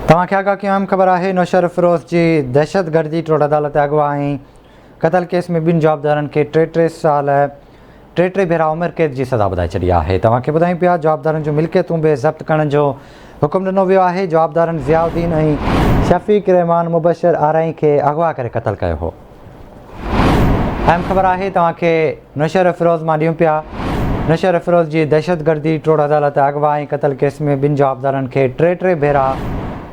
तव्हांखे आगाह कयूं अहम ख़बर आहे नौशर फिरोज़ जी दहशतगर्दी टोड़ अदालत अॻुवाणी क़तल केस में ॿिनि जवाबदारनि खे टे साल टे भेरा उमिरि क़ैद जी सज़ा ॿुधाए छॾी आहे। तव्हांखे ॿुधायूं पिया जवाबदारनि जूं मिल्कियतूं बि ज़ब्त करण जो हुकुम ॾिनो वियो आहे। जवाबदारनि ज़ियाउद्दीन ऐं शफ़ीक रहमान मुबशर आरई खे अगवा करे क़तल कयो हो। अहम ख़बर आहे तव्हांखे नौशर फिरोज़ मां ॾियूं पिया। नौशर फिरोज़ जी दहशतगर्दी टोड़ अदालत अॻुवाणी क़तल केस में ॿिनि जवाबदारनि खे टे भेरा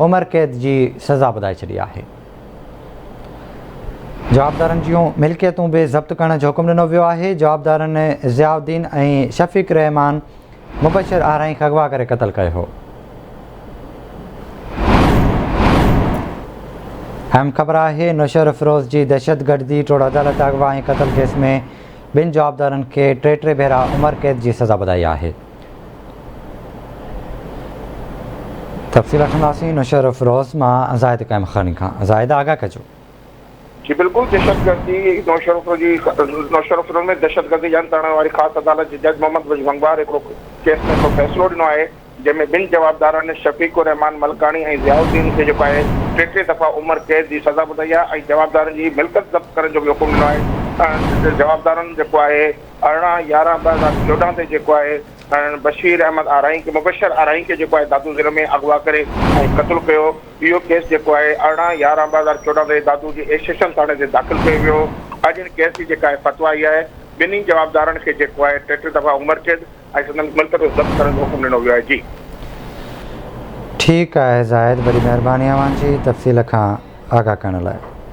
उमिरि क़ैद जी सज़ा ॿुधाए छॾी आहे। जवाबदारनि जूं मिल्कियतूं बि ज़ब्त करण जो हुकुम ॾिनो वियो आहे। जवाबदारनि ज़ियाउद्दीन ऐं शफ़ीक रहमान मुबशर आरई खे अगवा करे क़तल कयो हो। अहम ख़बर आहे नौशर फिरोज़ जी दहशतगर्दी टोड़ अदालत अॻुवाणी क़तल केस में ॿिनि जवाबदारनि खे टे भेरा उमिरि क़ैद जी सज़ा ॿुधाई आहे। तफ़सील वठंदासीं नौशर फिरोज़ मां ज़ाहिद क़ाइम खानी खां। ज़ाहिद आगाह कजो। जी बिल्कुल, दहशतगर्दी नौशर फिरोज़ में दहशतगर्दी जान करण वारी ख़ासि अदालत जे जज मोहम्मद वंगवार हिकिड़ो केस में हिकिड़ो फ़ैसिलो ॾिनो आहे जंहिंमें ॿिनि जवाबदारनि शफ़ीक रहमान मलकानी ऐं ज़ियाउद्दीन खे जेको आहे टे दफ़ा उमिरि क़ैद जी सज़ा ॿुधाई आहे ऐं जवाबदारनि जी मिल्कियत ज़ब्त करण जो बि हुकुम ॾिनो आहे। जवाबदारनि जेको आहे 18/11/2014 ते जेको आहे बशीर अहमद आरई खे मुबशर आरई खे जेको आहे दादू ज़िले में अगवा करे ऐं क़तलु कयो। इहो केस जेको आहे 18/11/2014 ते दादू जी ए सेशन थाणे ते दाख़िल कयो वियो। अॼु हिन केस जी जेका आहे फतवा आई आहे ॿिन्ही जवाबदारनि खे जेको आहे टे दफ़ा उमिरि क़ैद ऐं संदन मिल्कियत ज़ब्त करण जो हुकुम ॾिनो वियो आहे। जी ठीकु आहे ज़ाहिद, वॾी महिरबानी अव्हांजी तफ़सील खां आगाह करण लाइ।